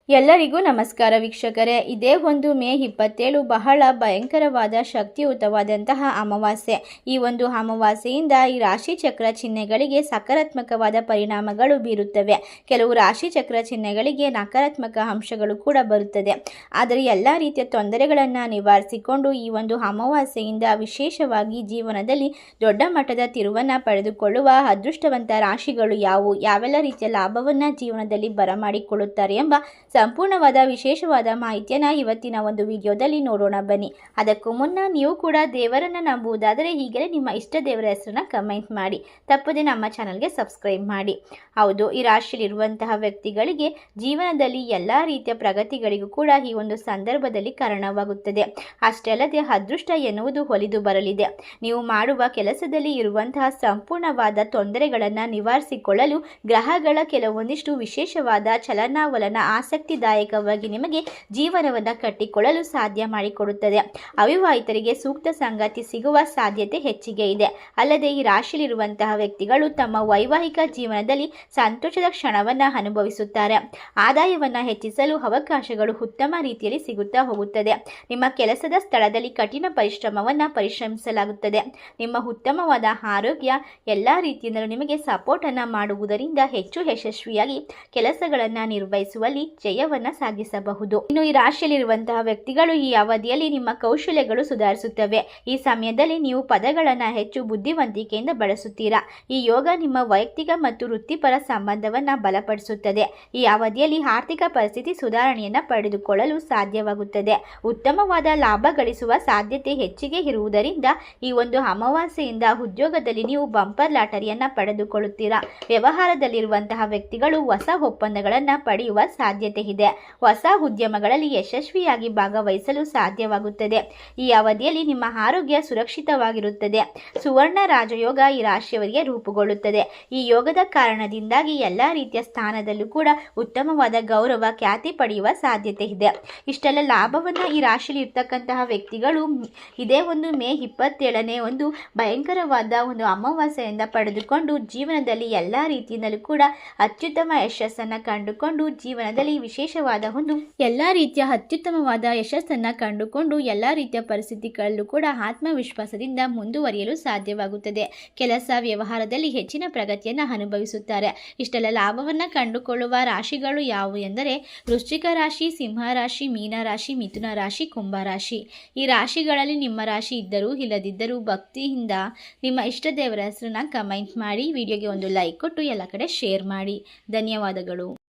ಎಲ್ಲರಿಗೂ ನಮಸ್ಕಾರ ವೀಕ್ಷಕರೇ. ಇದೇ ಒಂದು ಮೇ 27 ಬಹಳ ಭಯಂಕರವಾದ ಶಕ್ತಿಯುತವಾದಂತಹ ಅಮಾವಾಸ್ಯೆ. ಈ ಒಂದು ಅಮಾವಾಸ್ಯೆಯಿಂದ ಈ ರಾಶಿ ಚಕ್ರ ಚಿಹ್ನೆಗಳಿಗೆ ಸಕಾರಾತ್ಮಕವಾದ ಪರಿಣಾಮಗಳು ಬೀರುತ್ತವೆ. ಕೆಲವು ರಾಶಿ ಚಕ್ರ ಚಿಹ್ನೆಗಳಿಗೆ ನಕಾರಾತ್ಮಕ ಅಂಶಗಳು ಕೂಡ ಬರುತ್ತದೆ. ಆದರೆ ಎಲ್ಲ ರೀತಿಯ ತೊಂದರೆಗಳನ್ನು ನಿವಾರಿಸಿಕೊಂಡು ಈ ಒಂದು ಅಮಾವಾಸ್ಯೆಯಿಂದ ವಿಶೇಷವಾಗಿ ಜೀವನದಲ್ಲಿ ದೊಡ್ಡ ಮಟ್ಟದ ತಿರುವನ್ನು ಪಡೆದುಕೊಳ್ಳುವ ಅದೃಷ್ಟವಂತ ರಾಶಿಗಳು ಯಾವುವು, ಯಾವೆಲ್ಲ ರೀತಿಯ ಲಾಭವನ್ನು ಜೀವನದಲ್ಲಿ ಬರಮಾಡಿಕೊಳ್ಳುತ್ತಾರೆ ಎಂಬ ಸಂಪೂರ್ಣವಾದ ವಿಶೇಷವಾದ ಮಾಹಿತಿಯನ್ನು ಇವತ್ತಿನ ಒಂದು ವಿಡಿಯೋದಲ್ಲಿ ನೋಡೋಣ ಬನ್ನಿ. ಅದಕ್ಕೂ ಮುನ್ನ ನೀವು ಕೂಡ ದೇವರನ್ನು ನಂಬುವುದಾದರೆ ಈಗಲೇ ನಿಮ್ಮ ಇಷ್ಟ ದೇವರ ಹೆಸರನ್ನ ಕಮೆಂಟ್ ಮಾಡಿ, ತಪ್ಪದೆ ನಮ್ಮ ಚಾನಲ್ಗೆ ಸಬ್ಸ್ಕ್ರೈಬ್ ಮಾಡಿ. ಹೌದು, ಈ ರಾಶಿಯಲ್ಲಿರುವಂತಹ ವ್ಯಕ್ತಿಗಳಿಗೆ ಜೀವನದಲ್ಲಿ ಎಲ್ಲ ರೀತಿಯ ಪ್ರಗತಿಗಳಿಗೂ ಕೂಡ ಈ ಒಂದು ಸಂದರ್ಭದಲ್ಲಿ ಕಾರಣವಾಗುತ್ತದೆ. ಅಷ್ಟೇ ಅಲ್ಲದೆ ಅದೃಷ್ಟ ಎನ್ನುವುದು ಒಲಿದು ಬರಲಿದೆ. ನೀವು ಮಾಡುವ ಕೆಲಸದಲ್ಲಿ ಇರುವಂತಹ ಸಂಪೂರ್ಣವಾದ ತೊಂದರೆಗಳನ್ನು ನಿವಾರಿಸಿಕೊಳ್ಳಲು ಗ್ರಹಗಳ ಕೆಲವೊಂದಿಷ್ಟು ವಿಶೇಷವಾದ ಚಲನಾವಲನ ಆಸಕ್ತಿದಾಯಕವಾಗಿ ನಿಮಗೆ ಜೀವನವನ್ನು ಕಟ್ಟಿಕೊಳ್ಳಲು ಸಾಧ್ಯ ಮಾಡಿಕೊಡುತ್ತದೆ. ಅವಿವಾಹಿತರಿಗೆ ಸೂಕ್ತ ಸಂಗಾತಿ ಸಿಗುವ ಸಾಧ್ಯತೆ ಹೆಚ್ಚಿಗೆ ಇದೆ. ಅಲ್ಲದೆ ಈ ರಾಶಿಯಲ್ಲಿರುವಂತಹ ವ್ಯಕ್ತಿಗಳು ತಮ್ಮ ವೈವಾಹಿಕ ಜೀವನದಲ್ಲಿ ಸಂತೋಷದ ಕ್ಷಣವನ್ನು ಅನುಭವಿಸುತ್ತಾರೆ. ಆದಾಯವನ್ನು ಹೆಚ್ಚಿಸಲು ಅವಕಾಶಗಳು ಉತ್ತಮ ರೀತಿಯಲ್ಲಿ ಸಿಗುತ್ತಾ ಹೋಗುತ್ತದೆ. ನಿಮ್ಮ ಕೆಲಸದ ಸ್ಥಳದಲ್ಲಿ ಕಠಿಣ ಪರಿಶ್ರಮಿಸಲಾಗುತ್ತದೆ. ನಿಮ್ಮ ಉತ್ತಮವಾದ ಆರೋಗ್ಯ ಎಲ್ಲ ರೀತಿಯಿಂದಲೂ ನಿಮಗೆ ಸಪೋರ್ಟನ್ನು ಮಾಡುವುದರಿಂದ ಹೆಚ್ಚು ಯಶಸ್ವಿಯಾಗಿ ಕೆಲಸಗಳನ್ನು ನಿರ್ವಹಿಸುವಲ್ಲಿ ಜಯವನ್ನು ಸಾಧಿಸಬಹುದು. ಇನ್ನು ಈ ರಾಶಿಯಲ್ಲಿರುವಂತಹ ವ್ಯಕ್ತಿಗಳು ಈ ಅವಧಿಯಲ್ಲಿ ನಿಮ್ಮ ಕೌಶಲ್ಯಗಳು ಸುಧಾರಿಸುತ್ತವೆ. ಈ ಸಮಯದಲ್ಲಿ ನೀವು ಪದಗಳನ್ನು ಹೆಚ್ಚು ಬುದ್ಧಿವಂತಿಕೆಯಿಂದ ಬಳಸುತ್ತೀರಾ. ಈ ಯೋಗ ನಿಮ್ಮ ವೈಯಕ್ತಿಕ ಮತ್ತು ವೃತ್ತಿಪರ ಸಂಬಂಧವನ್ನು ಬಲಪಡಿಸುತ್ತದೆ. ಈ ಅವಧಿಯಲ್ಲಿ ಆರ್ಥಿಕ ಪರಿಸ್ಥಿತಿ ಸುಧಾರಣೆಯನ್ನು ಪಡೆದುಕೊಳ್ಳಲು ಸಾಧ್ಯವಾಗುತ್ತದೆ. ಉತ್ತಮವಾದ ಲಾಭ ಗಳಿಸುವ ಸಾಧ್ಯತೆ ಹೆಚ್ಚಿಗೆ ಇರುವುದರಿಂದ ಈ ಒಂದು ಅಮಾವಾಸ್ಯೆಯಿಂದ ಉದ್ಯೋಗದಲ್ಲಿ ನೀವು ಬಂಪರ್ ಲಾಟರಿಯನ್ನು ಪಡೆದುಕೊಳ್ಳುತ್ತೀರಾ. ವ್ಯವಹಾರದಲ್ಲಿರುವಂತಹ ವ್ಯಕ್ತಿಗಳು ಹೊಸ ಒಪ್ಪಂದಗಳನ್ನು ಪಡೆಯುವ ಸಾಧ್ಯತೆ ಇದೆ. ಹೊಸ ಉದ್ಯಮಗಳಲ್ಲಿ ಯಶಸ್ವಿಯಾಗಿ ಭಾಗವಹಿಸಲು ಸಾಧ್ಯವಾಗುತ್ತದೆ. ಈ ಅವಧಿಯಲ್ಲಿ ನಿಮ್ಮ ಆರೋಗ್ಯ ಸುರಕ್ಷಿತವಾಗಿರುತ್ತದೆ. ಸುವರ್ಣ ರಾಜಯೋಗ ಈ ರಾಶಿಯವರಿಗೆ ರೂಪುಗೊಳ್ಳುತ್ತದೆ. ಈ ಯೋಗದ ಕಾರಣದಿಂದಾಗಿ ಎಲ್ಲ ರೀತಿಯ ಸ್ಥಾನದಲ್ಲೂ ಕೂಡ ಉತ್ತಮವಾದ ಗೌರವ ಖ್ಯಾತಿ ಪಡೆಯುವ ಸಾಧ್ಯತೆ ಇದೆ. ಇಷ್ಟೆಲ್ಲ ಲಾಭವನ್ನು ಈ ರಾಶಿಯಲ್ಲಿ ಇರ್ತಕ್ಕಂತಹ ವ್ಯಕ್ತಿಗಳು ಇದೇ ಒಂದು ಮೇ 27ನೇ ಒಂದು ಭಯಂಕರವಾದ ಒಂದು ಅಮಾವಾಸ್ಯೆಯಿಂದ ಪಡೆದುಕೊಂಡು ಜೀವನದಲ್ಲಿ ಎಲ್ಲ ರೀತಿಯಿಂದಲೂ ಕೂಡ ಅತ್ಯುತ್ತಮ ಯಶಸ್ಸನ್ನು ಕಂಡುಕೊಂಡು ಜೀವನದಲ್ಲಿ ವಿಶೇಷವಾದ ಒಂದು ಎಲ್ಲ ರೀತಿಯ ಅತ್ಯುತ್ತಮವಾದ ಯಶಸ್ಸನ್ನು ಕಂಡುಕೊಂಡು ಎಲ್ಲ ರೀತಿಯ ಪರಿಸ್ಥಿತಿಗಳಲ್ಲೂ ಕೂಡ ಆತ್ಮವಿಶ್ವಾಸದಿಂದ ಮುಂದುವರಿಯಲು ಸಾಧ್ಯವಾಗುತ್ತದೆ. ಕೆಲಸ ವ್ಯವಹಾರದಲ್ಲಿ ಹೆಚ್ಚಿನ ಪ್ರಗತಿಯನ್ನು ಅನುಭವಿಸುತ್ತಾರೆ. ಇಷ್ಟೆಲ್ಲ ಲಾಭವನ್ನು ಕಂಡುಕೊಳ್ಳುವ ರಾಶಿಗಳು ಯಾವುವು ಎಂದರೆ ವೃಶ್ಚಿಕ ರಾಶಿ, ಸಿಂಹ ರಾಶಿ, ಮೀನ ರಾಶಿ, ಮಿಥುನ ರಾಶಿ, ಕುಂಭ ರಾಶಿ. ಈ ರಾಶಿಗಳಲ್ಲಿ ನಿಮ್ಮ ರಾಶಿ ಇದ್ದರೂ ಇಲ್ಲದಿದ್ದರೂ ಭಕ್ತಿಯಿಂದ ನಿಮ್ಮ ಇಷ್ಟ ದೇವರ ಹೆಸರನ್ನ ಕಮೆಂಟ್ ಮಾಡಿ, ವಿಡಿಯೋಗೆ ಒಂದು ಲೈಕ್ ಕೊಟ್ಟು ಎಲ್ಲ ಕಡೆ ಶೇರ್ ಮಾಡಿ. ಧನ್ಯವಾದಗಳು.